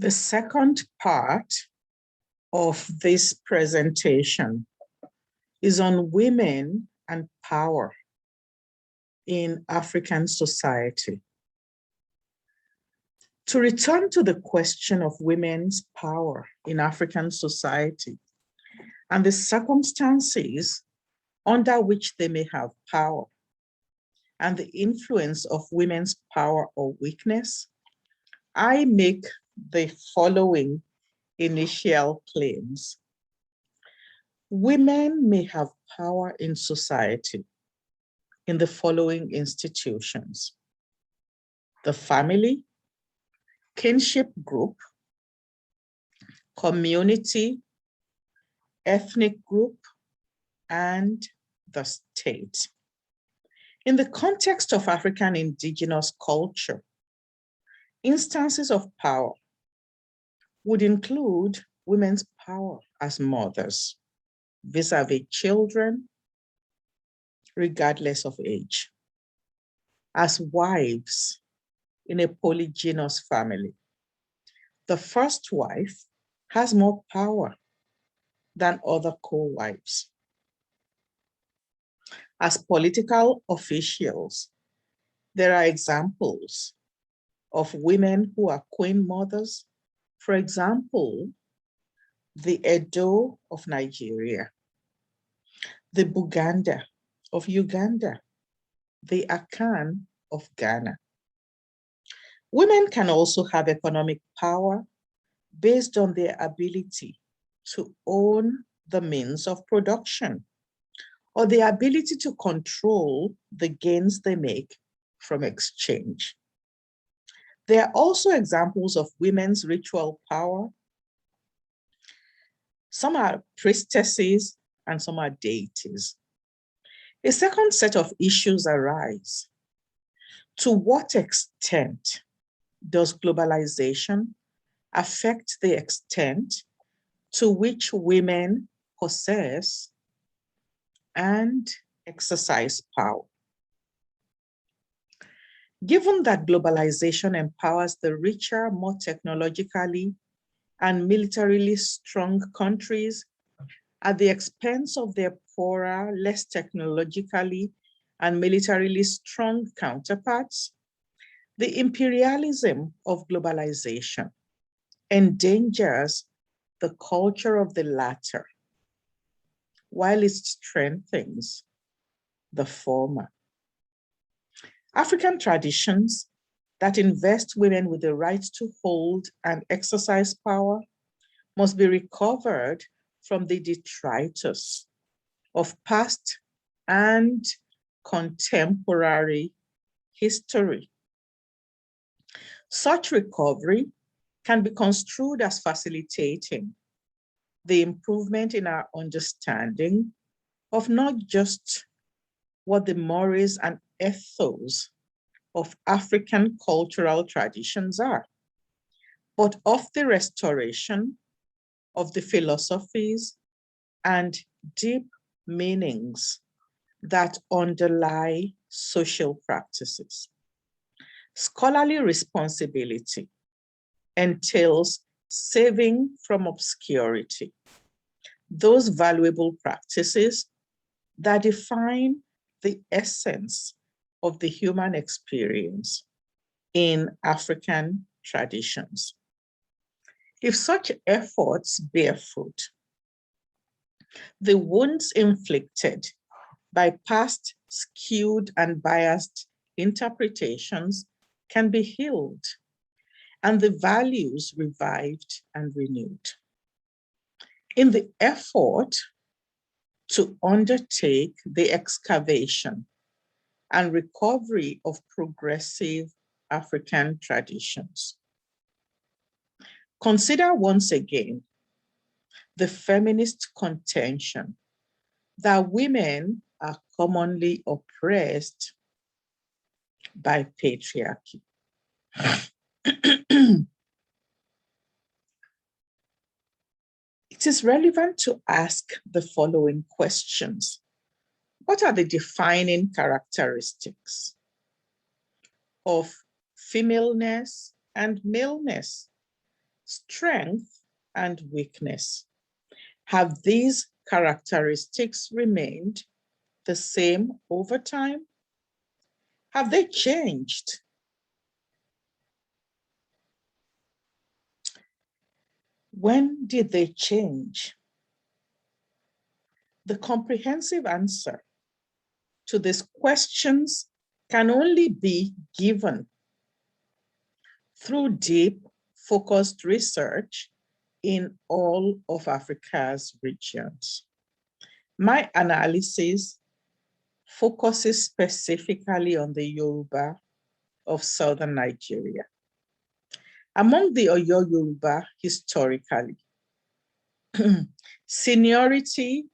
The second part of this presentation is on women and power in African society. To return to the question of women's power in African society and the circumstances under which they may have power and the influence of women's power or weakness, I make the following initial claims. Women may have power in society in the following institutions: the family, kinship group, community, ethnic group, and the state. In the context of African indigenous culture, instances of power would include women's power as mothers, vis-a-vis children, regardless of age, as wives in a polygynous family. The first wife has more power than other co-wives. As political officials, there are examples of women who are queen mothers. For example, the Edo of Nigeria, the Buganda of Uganda, the Akan of Ghana. Women can also have economic power based on their ability to own the means of production or the ability to control the gains they make from exchange. There are also examples of women's ritual power. Some are priestesses and some are deities. A second set of issues arise. To what extent does globalization affect the extent to which women possess and exercise power? Given that globalization empowers the richer, more technologically and militarily strong countries at the expense of their poorer, less technologically and militarily strong counterparts, the imperialism of globalization endangers the culture of the latter, while it strengthens the former. African traditions that invest women with the right to hold and exercise power must be recovered from the detritus of past and contemporary history. Such recovery can be construed as facilitating the improvement in our understanding of not just what the mores and ethos of African cultural traditions are, but of the restoration of the philosophies and deep meanings that underlie social practices. Scholarly responsibility entails saving from obscurity those valuable practices that define the essence of the human experience in African traditions. If such efforts bear fruit, the wounds inflicted by past skewed and biased interpretations can be healed and the values revived and renewed. In the effort to undertake the excavation and recovery of progressive African traditions, consider once again the feminist contention that women are commonly oppressed by patriarchy. It is relevant to ask the following questions. What are the defining characteristics of femaleness and maleness, strength, and weakness. Have these characteristics remained the same over time? Have they changed? When did they change? The comprehensive answer to these questions can only be given through deep, focused research in all of Africa's regions. My analysis focuses specifically on the Yoruba of southern Nigeria. Among the Oyo Yoruba, historically, seniority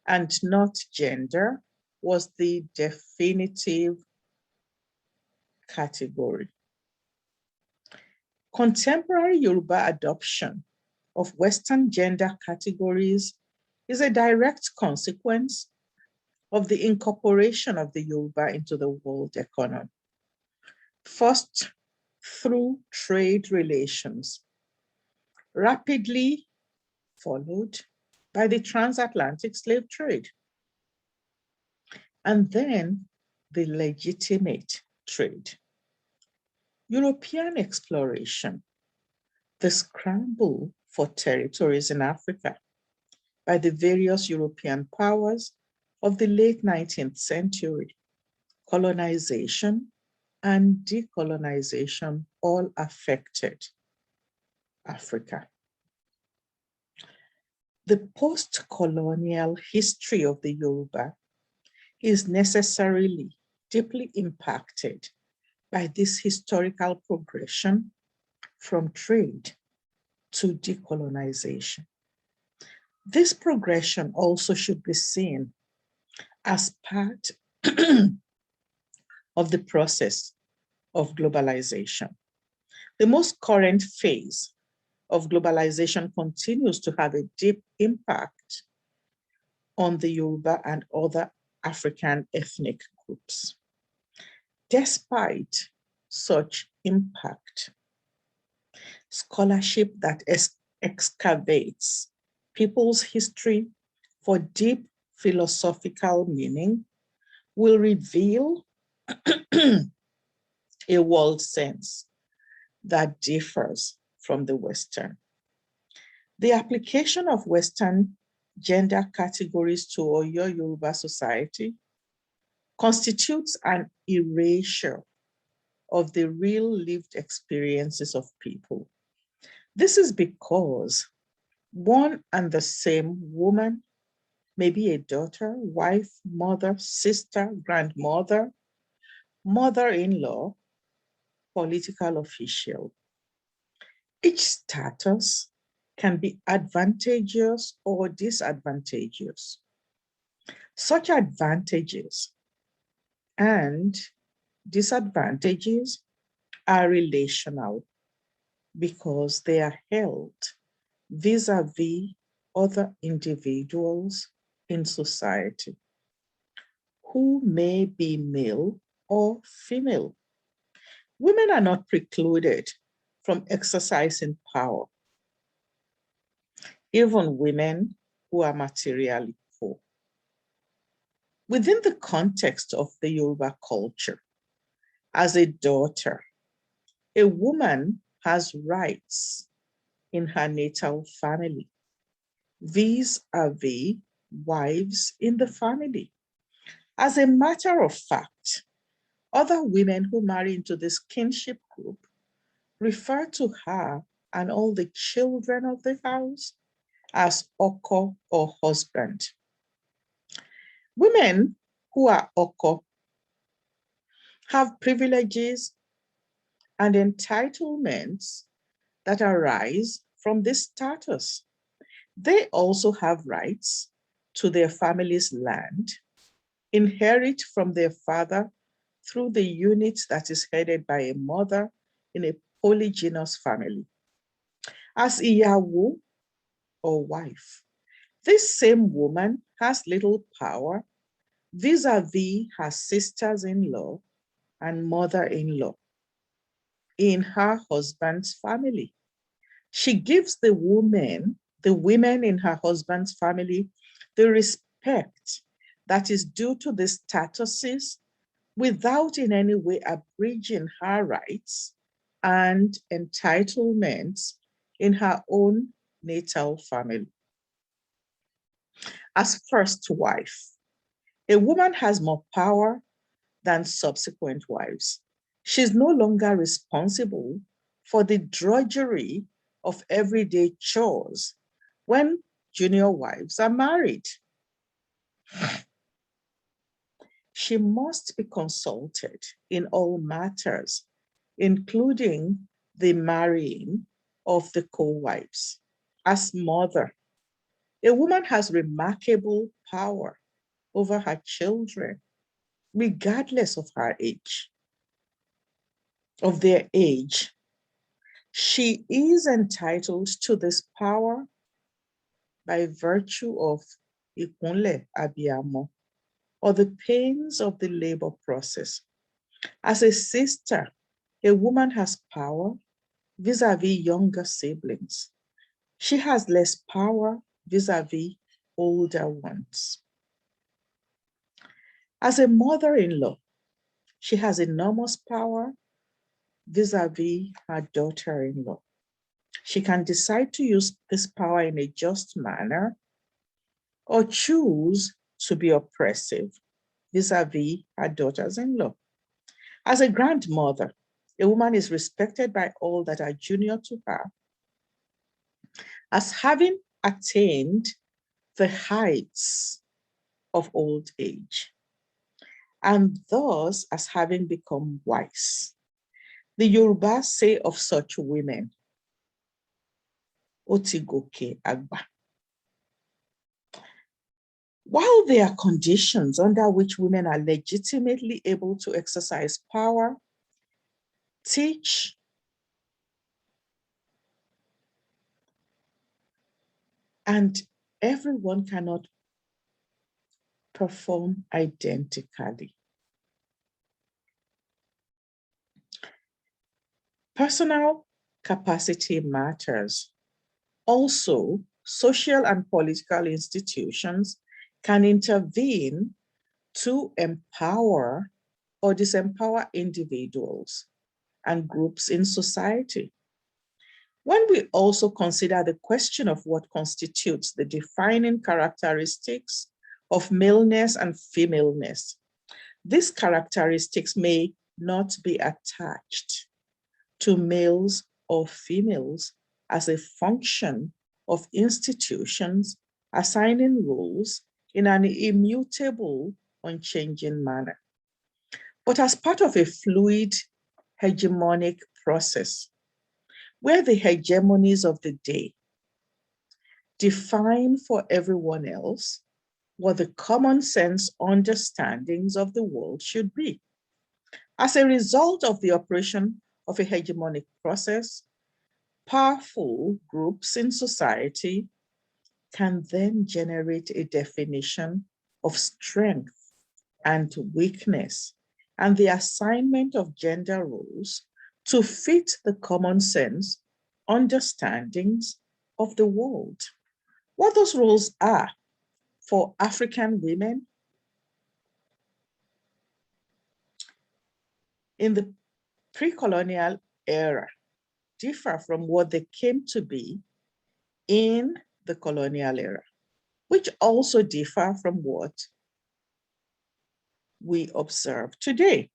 and not gender was the definitive category. Contemporary Yoruba adoption of Western gender categories is a direct consequence of the incorporation of the Yoruba into the world economy. First, through trade relations, rapidly followed by the transatlantic slave trade, and then the legitimate trade. European exploration, the scramble for territories in Africa by the various European powers of the late 19th century, colonization and decolonization all affected Africa. The post-colonial history of the Yoruba is necessarily deeply impacted by this historical progression from trade to decolonization. This progression also should be seen as part of the process of globalization. The most current phase of globalization continues to have a deep impact on the Yoruba and other African ethnic groups. Despite such impact, scholarship that excavates people's history for deep philosophical meaning will reveal a world sense that differs from the Western. The application of Western gender categories to Oyo Yoruba society constitutes an erasure of the real lived experiences of people. This is because one and the same woman may be a daughter, wife, mother, sister, grandmother, mother-in-law, political official. Each status can be advantageous or disadvantageous. Such advantages and disadvantages are relational because they are held vis-a-vis other individuals in society who may be male or female. Women are not precluded from exercising power, even women who are materially poor. Within the context of the Yoruba culture, as a daughter, a woman has rights in her natal family, vis-a-vis wives in the family. As a matter of fact, other women who marry into this kinship group refer to her and all the children of the house as oko or husband. Women who are oko have privileges and entitlements that arise from this status. They also have rights to their family's land, inherit from their father through the unit that is headed by a mother in a polygynous family. As Iyawo or wife, this same woman has little power vis-a-vis her sisters-in-law and mother-in-law in her husband's family. She gives the women in her husband's family, the respect that is due to the statuses without in any way abridging her rights and entitlements in her own natal family. As first wife, a woman has more power than subsequent wives. She's no longer responsible for the drudgery of everyday chores when junior wives are married. She must be consulted in all matters, including the marrying of the co-wives. As mother, a woman has remarkable power over her children, regardless of her age, of their age. She is entitled to this power by virtue of ikunle abiyamo, or the pains of the labor process. As a sister, a woman has power vis-a-vis younger siblings. She has less power vis-a-vis older ones. As a mother-in-law, she has enormous power vis-a-vis her daughter-in-law. She can decide to use this power in a just manner or choose to be oppressive vis-a-vis her daughters-in-law. As a grandmother, a woman is respected by all that are junior to her as having attained the heights of old age, and thus as having become wise. The Yoruba say of such women, Otigoke Agba. While there are conditions under which women are legitimately able to exercise power, teach, and everyone cannot perform identically. Personal capacity matters. Also, social and political institutions can intervene to empower or disempower individuals and groups in society. When we also consider the question of what constitutes the defining characteristics of maleness and femaleness, these characteristics may not be attached to males or females as a function of institutions assigning roles in an immutable, unchanging manner, but as part of a fluid hegemonic process where the hegemonies of the day define for everyone else what the common sense understandings of the world should be. As a result of the operation of a hegemonic process, powerful groups in society can then generate a definition of strength and weakness and the assignment of gender roles to fit the common sense understandings of the world. What those roles are for African women in the pre-colonial era differ from what they came to be in the colonial era, which also differ from what we observe today.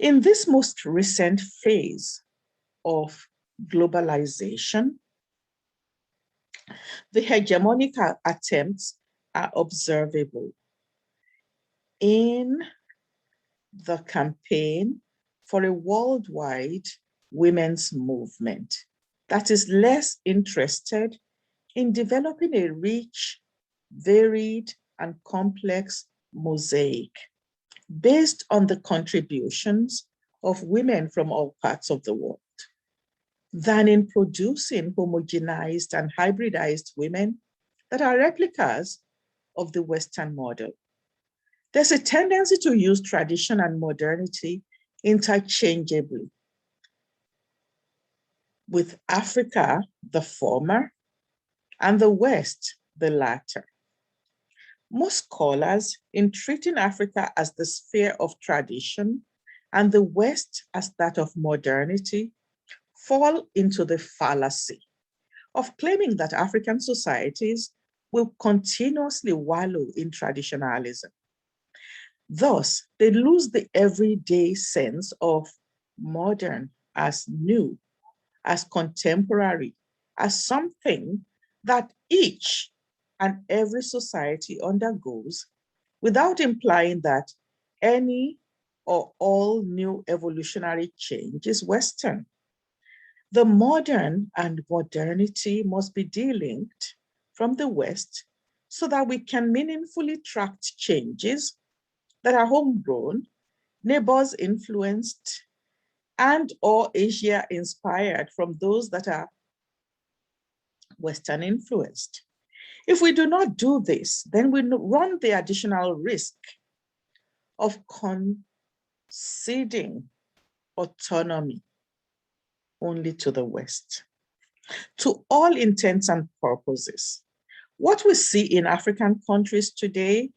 In this most recent phase of globalization, the hegemonic attempts are observable in the campaign for a worldwide women's movement that is less interested in developing a rich, varied, and complex mosaic based on the contributions of women from all parts of the world than in producing homogenized and hybridized women that are replicas of the Western model. There's a tendency to use tradition and modernity interchangeably. with Africa the former and the West the latter. Most scholars, in treating Africa as the sphere of tradition and the West as that of modernity, fall into the fallacy of claiming that African societies will continuously wallow in traditionalism. Thus, they lose the everyday sense of modern as new, as contemporary, as something that each and every society undergoes, without implying that any or all new evolutionary change is Western. The modern and modernity must be delinked from the West so that we can meaningfully track changes that are homegrown, neighbors influenced, and or Asia inspired from those that are Western influenced. If we do not do this, then we run the additional risk of conceding autonomy only to the West. To all intents and purposes, what we see in African countries today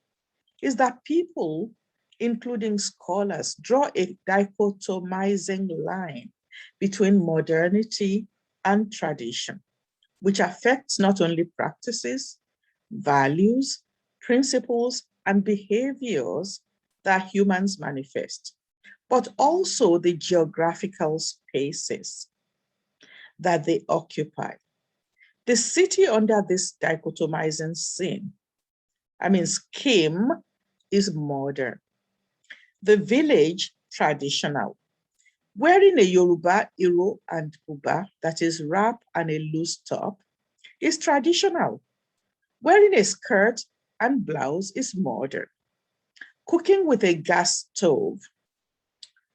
is that people, including scholars, draw a dichotomizing line between modernity and tradition, which affects not only practices, values, principles, and behaviors that humans manifest, but also the geographical spaces that they occupy. The city under this dichotomizing scheme is modern. The village, traditional. Wearing a Yoruba iro and buba, that is wrap and a loose top, is traditional. Wearing a skirt and blouse is modern. Cooking with a gas stove,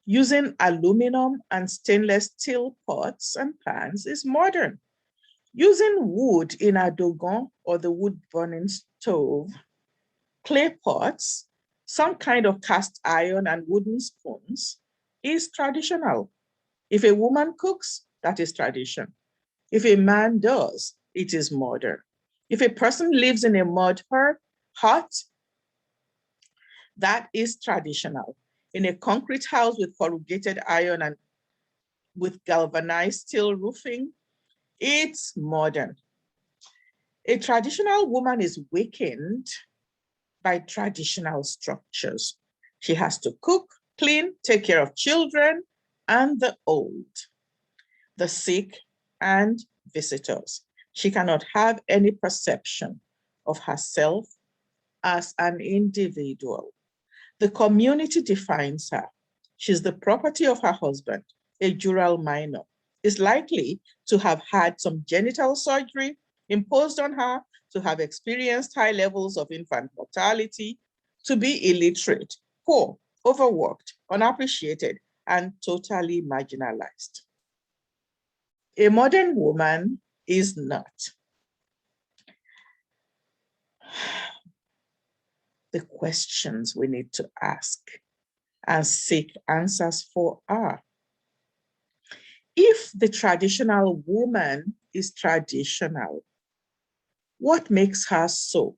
using aluminum and stainless steel pots and pans is modern. Using wood in a dogon or the wood burning stove, clay pots, some kind of cast iron and wooden spoons is traditional. If a woman cooks, that is tradition. If a man does, it is modern. If a person lives in a mud hut, that is traditional. In a concrete house with corrugated iron and with galvanized steel roofing, it's modern. A traditional woman is weakened by traditional structures. She has to cook, clean, take care of children and the old, the sick, and visitors. She cannot have any perception of herself as an individual. The community defines her. She's the property of her husband, a jural minor, is likely to have had some genital surgery imposed on her, to have experienced high levels of infant mortality, to be illiterate, poor, overworked, unappreciated, and totally marginalized. A modern woman is not. The questions we need to ask and seek answers for are: if the traditional woman is traditional, what makes her so?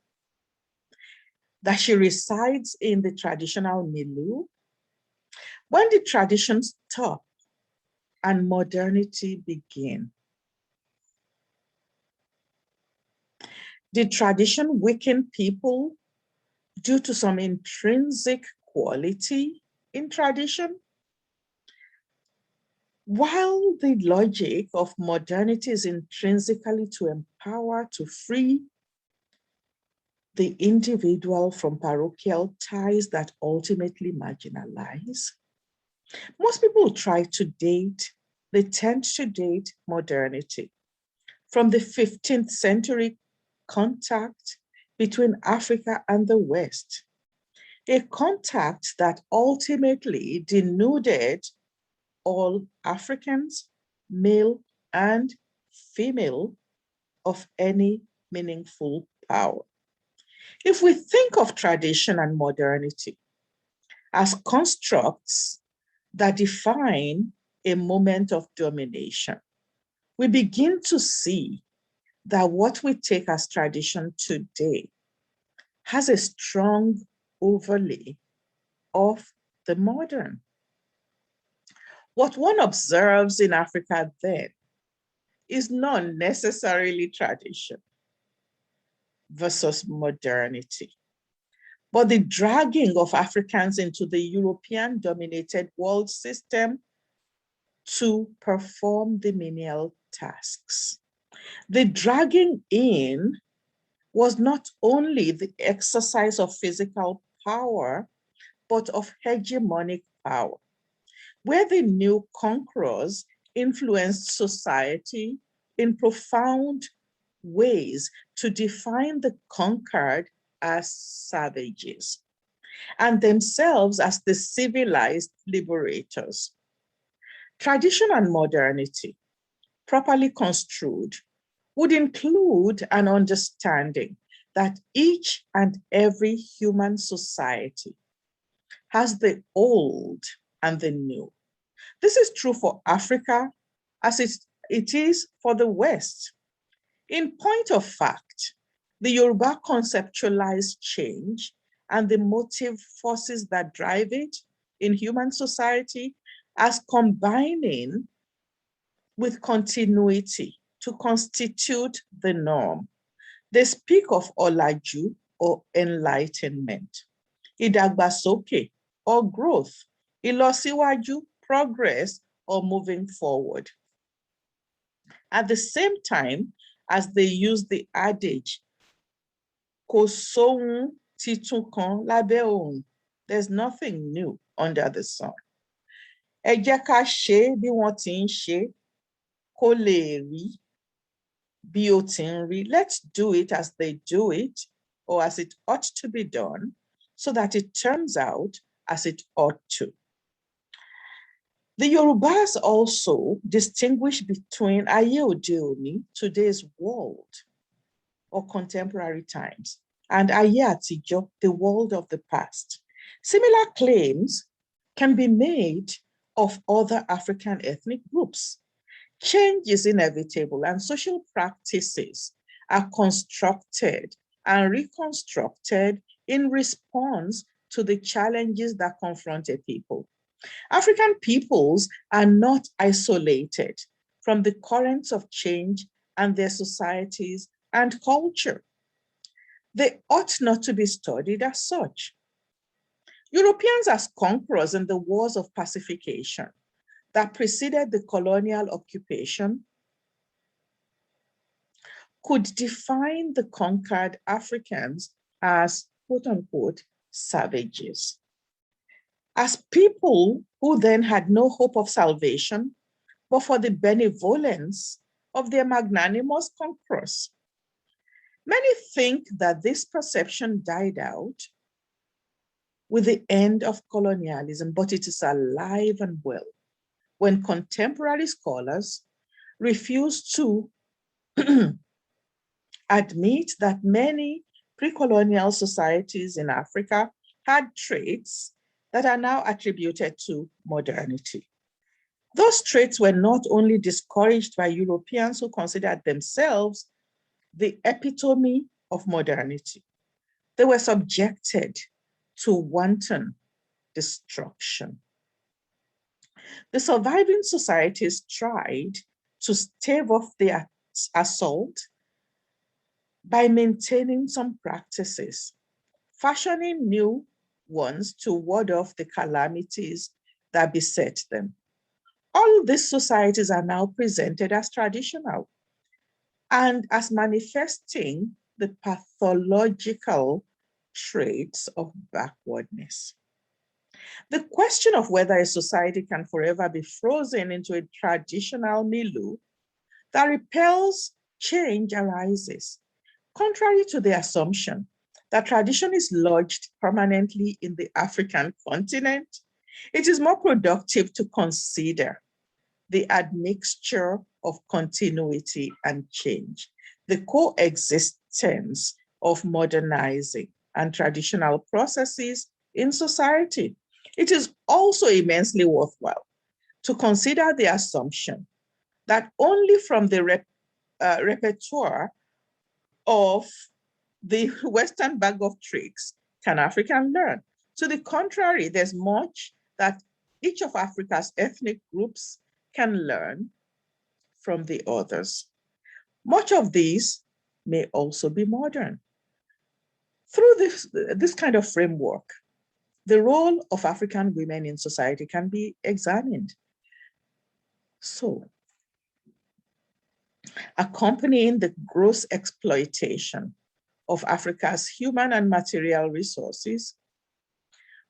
That she resides in the traditional milieu? When did tradition stop and modernity begin? Did tradition weaken people due to some intrinsic quality in tradition? While the logic of modernity is intrinsically to empower, to free the individual from parochial ties that ultimately marginalize, most people they tend to date modernity from the 15th century contact between Africa and the West, a contact that ultimately denuded all Africans, male and female, of any meaningful power. If we think of tradition and modernity as constructs that define a moment of domination, we begin to see that what we take as tradition today has a strong overlay of the modern. What one observes in Africa then is not necessarily tradition versus modernity, but the dragging of Africans into the European-dominated world system to perform the menial tasks. The dragging in was not only the exercise of physical power, but of hegemonic power, where the new conquerors influenced society in profound ways to define the conquered as savages and themselves as the civilized liberators. Tradition and modernity, properly construed, would include an understanding that each and every human society has the old and the new. This is true for Africa as it is for the West. In point of fact, the Yoruba conceptualize change and the motive forces that drive it in human society as combining with continuity to constitute the norm. They speak of Olaju or enlightenment, ìdàgbàsókè or growth, ìlọsíwájú, progress or moving forward. At the same time as they use the adage, kò sóhun titun kan lábẹ́ òrùn, there's nothing new under the sun. Ẹ jẹ́ ká ṣe é bí wọ́n ti ń ṣe é, kó lè rí bí ó ti ń rí. Let's do it as they do it, or as it ought to be done, so that it turns out as it ought to. The Yorubas also distinguish between ayé òde òní, today's world, or contemporary times, and ayé àtijọ́, the world of the past. Similar claims can be made of other African ethnic groups. Change is inevitable, and social practices are constructed and reconstructed in response to the challenges that confront a people. African peoples are not isolated from the currents of change and their societies and culture. They ought not to be studied as such. Europeans as conquerors in the wars of pacification that preceded the colonial occupation could define the conquered Africans as, quote unquote, savages, as people who then had no hope of salvation, but for the benevolence of their magnanimous conquerors. Many think that this perception died out with the end of colonialism, but it is alive and well when contemporary scholars refuse to admit that many pre-colonial societies in Africa had traits that are now attributed to modernity. Those traits were not only discouraged by Europeans who considered themselves the epitome of modernity, they were subjected to wanton destruction. The surviving societies tried to stave off the assault by maintaining some practices, fashioning new ones to ward off the calamities that beset them. All these societies are now presented as traditional and as manifesting the pathological traits of backwardness. The question of whether a society can forever be frozen into a traditional milieu that repels change arises, contrary to the assumption that tradition is lodged permanently in the African continent. It is more productive to consider the admixture of continuity and change, the coexistence of modernizing and traditional processes in society. It is also immensely worthwhile to consider the assumption that only from the repertoire of the Western bag of tricks can African learn. To the contrary, there's much that each of Africa's ethnic groups can learn from the others. Much of these may also be modern. Through this kind of framework, the role of African women in society can be examined. So, accompanying the gross exploitation of Africa's human and material resources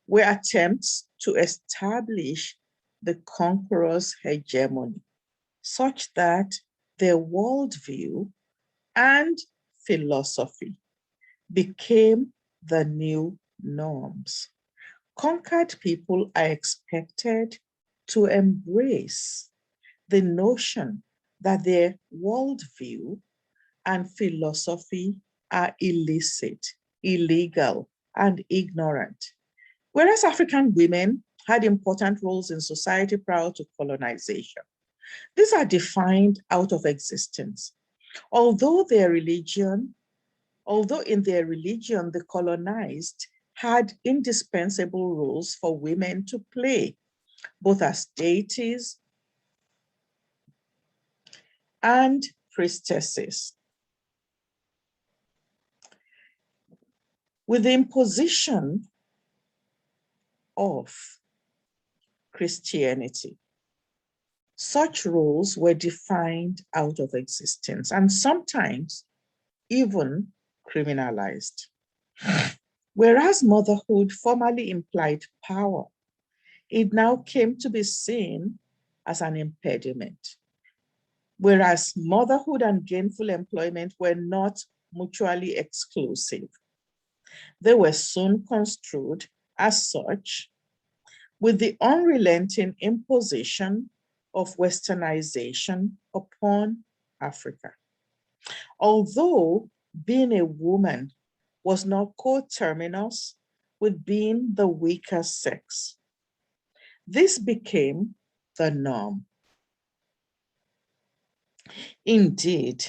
were attempts to establish the conqueror's hegemony, such that their worldview and philosophy became the new norms. Conquered people are expected to embrace the notion that their worldview and philosophy are illicit, illegal, and ignorant. Whereas African women had important roles in society prior to colonization, these are defined out of existence. Although in their religion, the colonized had indispensable roles for women to play, both as deities and priestesses. With the imposition of Christianity, such roles were defined out of existence and sometimes even criminalized. Whereas motherhood formerly implied power, it now came to be seen as an impediment. Whereas motherhood and gainful employment were not mutually exclusive, they were soon construed as such, with the unrelenting imposition of westernization upon Africa. Although being a woman was not coterminous with being the weaker sex, this became the norm. Indeed,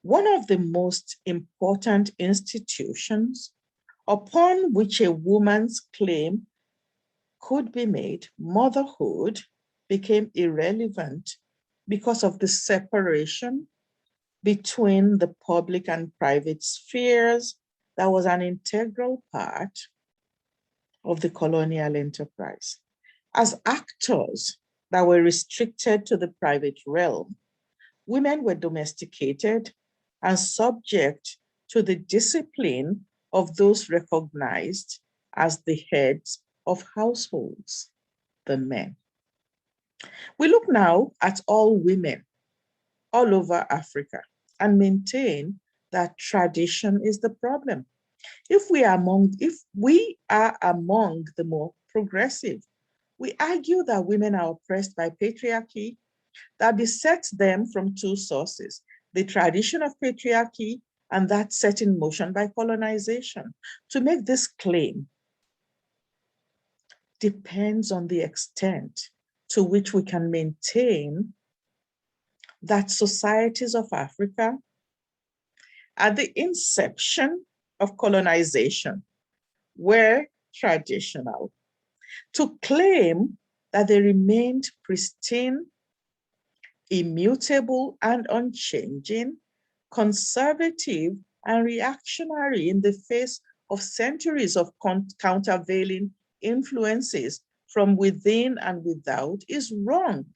one of the most important institutions upon which a woman's claim could be made, motherhood, became irrelevant because of the separation between the public and private spheres that was an integral part of the colonial enterprise. As actors that were restricted to the private realm, women were domesticated and subject to the discipline of those recognized as the heads of households, the men. We look now at all women all over Africa and maintain that tradition is the problem. If we are among the more progressive, we argue that women are oppressed by patriarchy that besets them from two sources: the tradition of patriarchy and that set in motion by colonization. To make this claim depends on the extent to which we can maintain that societies of Africa at the inception of colonization were traditional. To claim that they remained pristine, immutable, and unchanging, conservative, and reactionary in the face of centuries of countervailing influences from within and without is wrong.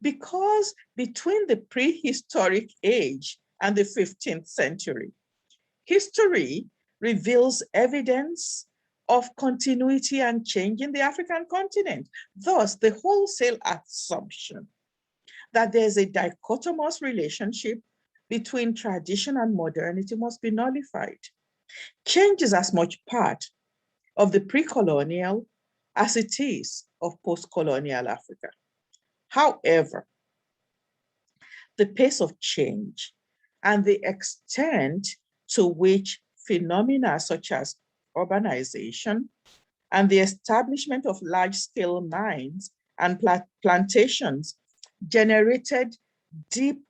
Because between the prehistoric age and the 15th century, history reveals evidence of continuity and change in the African continent. Thus, the wholesale assumption that there's a dichotomous relationship between tradition and modernity must be nullified. Change is as much part of the pre-colonial as it is of post-colonial Africa. However, the pace of change and the extent to which phenomena such as urbanization and the establishment of large-scale mines and plantations generated deep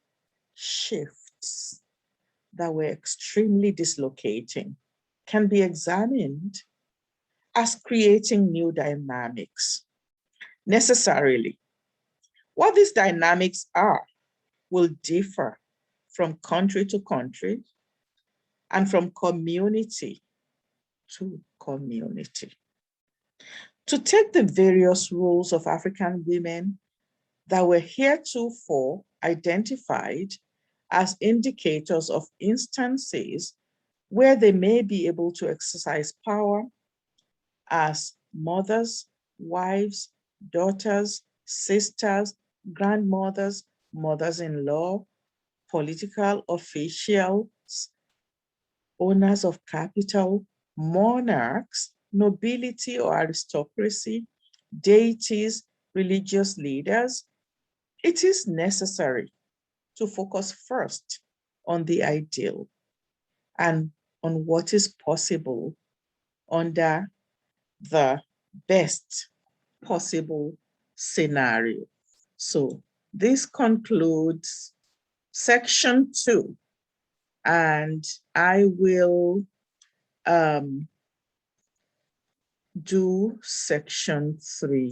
shifts that were extremely dislocating can be examined as creating new dynamics. Necessarily, what these dynamics are will differ from country to country and from community to community. To take the various roles of African women that were heretofore identified as indicators of instances where they may be able to exercise power as mothers, wives, daughters, sisters, grandmothers, mothers-in-law, political officials, owners of capital, monarchs, nobility or aristocracy, deities, religious leaders, it is necessary to focus first on the ideal and on what is possible under the best possible scenario. So this concludes section 2, and I will do section 3.